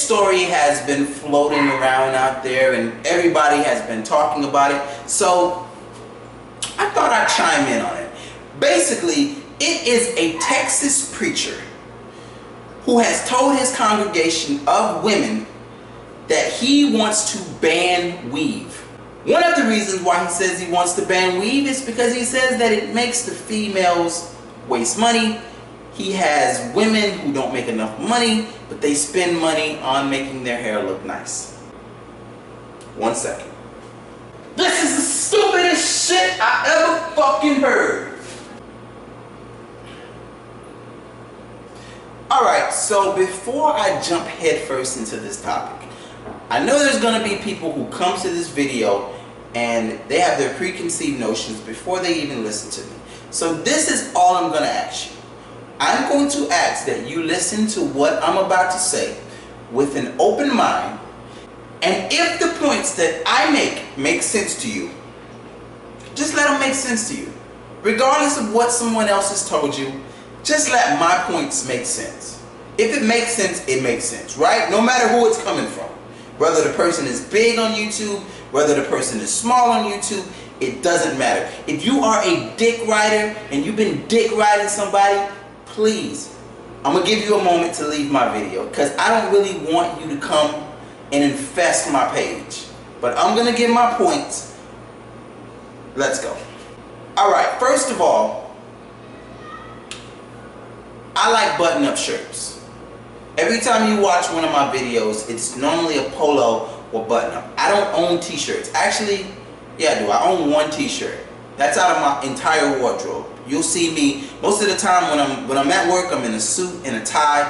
story has been floating around out there and everybody has been talking about it. So I thought I'd chime in on it. Basically, it is a Texas preacher who has told his congregation of women that he wants to ban weave. One of the reasons why he says he wants to ban weave is because he says that it makes the females waste money. He has women who don't make enough money, but they spend money on making their hair look nice. 1 second. This is the stupidest shit I ever fucking heard. Alright, so before I jump headfirst into this topic, I know there's going to be people who come to this video and they have their preconceived notions before they even listen to me. So this is all I'm going to ask you. I'm going to ask that you listen to what I'm about to say with an open mind, and if the points that I make sense to you, just let them make sense to you. Regardless of what someone else has told you, just let my points make sense. If it makes sense, it makes sense, right? No matter who it's coming from. Whether the person is big on YouTube, whether the person is small on YouTube, it doesn't matter. If you are a dick rider and you've been dick riding somebody, please, I'm going to give you a moment to leave my video because I don't really want you to come and infest my page. But I'm going to give my points. Let's go. Alright, first of all, I like button-up shirts. Every time you watch one of my videos, it's normally a polo or button-up. I don't own t-shirts. Actually, yeah, I do. I own one t-shirt. That's out of my entire wardrobe. You'll see me most of the time when I'm at work. I'm in a suit and a tie.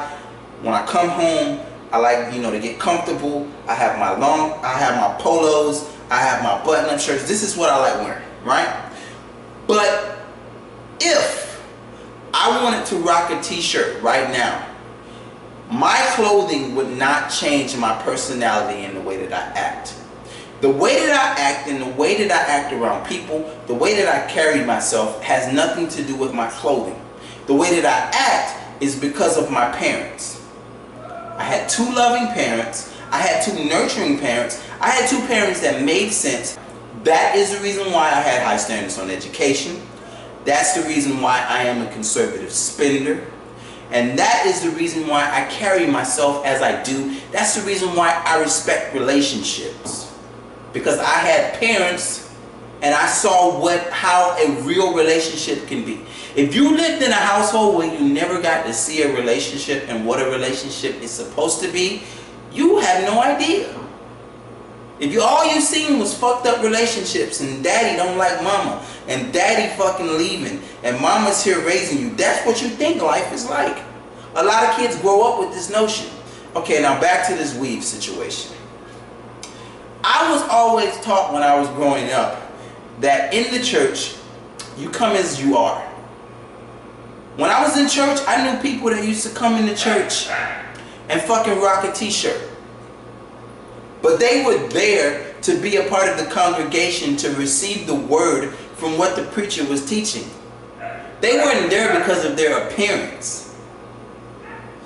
When I come home, I like to get comfortable. I have my polos. I have my button-up shirts. This is what I like wearing, right? But if I wanted to rock a t-shirt right now, my clothing would not change my personality and the way that I act. The way that I act and the way that I act around people, the way that I carry myself has nothing to do with my clothing. The way that I act is because of my parents. I had two loving parents. I had two nurturing parents. I had two parents that made sense. That is the reason why I had high standards on education. That's the reason why I am a conservative spender. And that is the reason why I carry myself as I do. That's the reason why I respect relationships. Because I had parents and I saw how a real relationship can be. If you lived in a household where you never got to see a relationship and what a relationship is supposed to be, you have no idea. If all you seen was fucked up relationships and daddy don't like mama and daddy fucking leaving and mama's here raising you, that's what you think life is like. A lot of kids grow up with this notion. Okay, now back to this weave situation. I was always taught when I was growing up that in the church, you come as you are. When I was in church, I knew people that used to come into church and fucking rock a t-shirt. But they were there to be a part of the congregation to receive the word from what the preacher was teaching. They weren't there because of their appearance.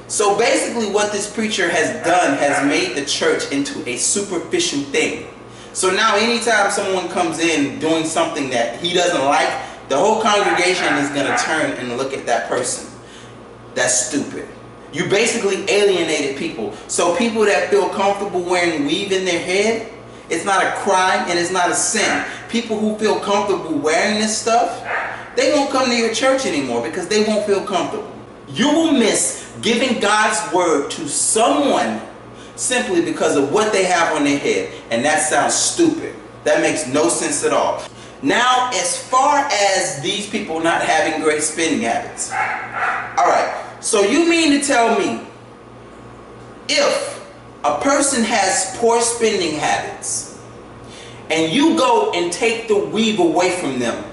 So basically what this preacher has done has made the church into a superficial thing. So now anytime someone comes in doing something that he doesn't like, the whole congregation is going to turn and look at that person. That's stupid. You basically alienated people. So people that feel comfortable wearing weave in their head, it's not a crime and it's not a sin. People who feel comfortable wearing this stuff, they won't come to your church anymore because they won't feel comfortable. You will miss giving God's word to someone simply because of what they have on their head. And that sounds stupid. That makes no sense at all. Now, as far as these people not having great spending habits. Alright. So you mean to tell me if a person has poor spending habits and you go and take the weave away from them,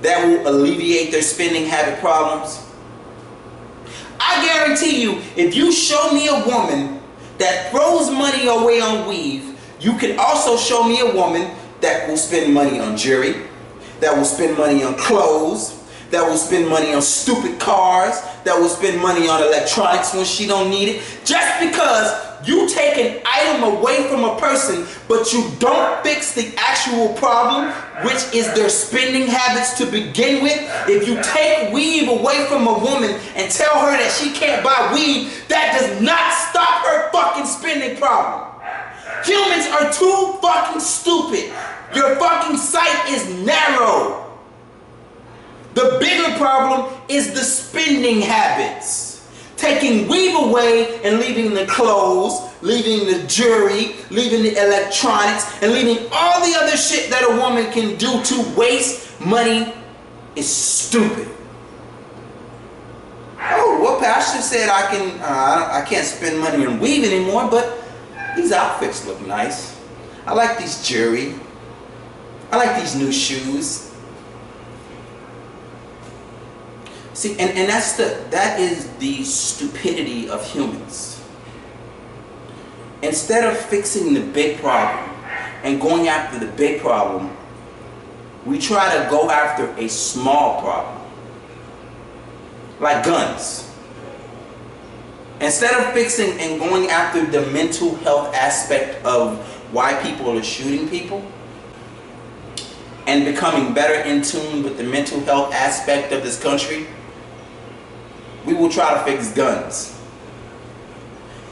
that will alleviate their spending habit problems? I guarantee you, if you show me a woman that throws money away on weave, you can also show me a woman that will spend money on jewelry, that will spend money on clothes, that will spend money on stupid cars, that will spend money on electronics when she don't need it, just because you take an item away from a person, but you don't fix the actual problem, which is their spending habits to begin with. If you take weave away from a woman and tell her that she can't buy weave, that does not stop her fucking spending problem. Humans are too fucking stupid. Your fucking sight is narrow. The bigger problem is the spending habits. Taking weave away and leaving the clothes, leaving the jewelry, leaving the electronics, and leaving all the other shit that a woman can do to waste money is stupid. Oh, well, Pastor said I can't spend money on weave anymore, but these outfits look nice. I like these jewelry. I like these new shoes. See, and that is the stupidity of humans. Instead of fixing the big problem and going after the big problem, we try to go after a small problem, like guns. Instead of fixing and going after the mental health aspect of why people are shooting people and becoming better in tune with the mental health aspect of this country, we will try to fix guns.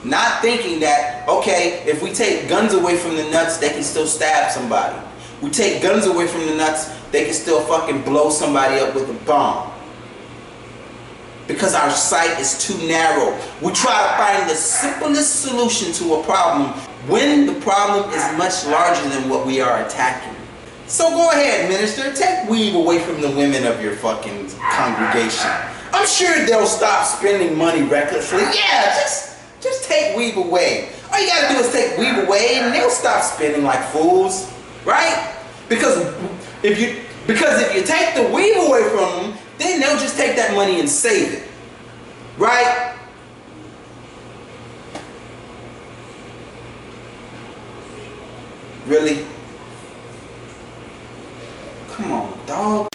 Not thinking that, okay, if we take guns away from the nuts, they can still stab somebody. We take guns away from the nuts, they can still fucking blow somebody up with a bomb. Because our sight is too narrow. We try to find the simplest solution to a problem when the problem is much larger than what we are attacking. So go ahead, minister, take weave away from the women of your fucking congregation. I'm sure they'll stop spending money recklessly. Yeah, just take weave away. All you gotta do is take weave away and they'll stop spending like fools, right? Because if you take the weave away from them, then they'll just take that money and save it, right? Really? Come on, dog.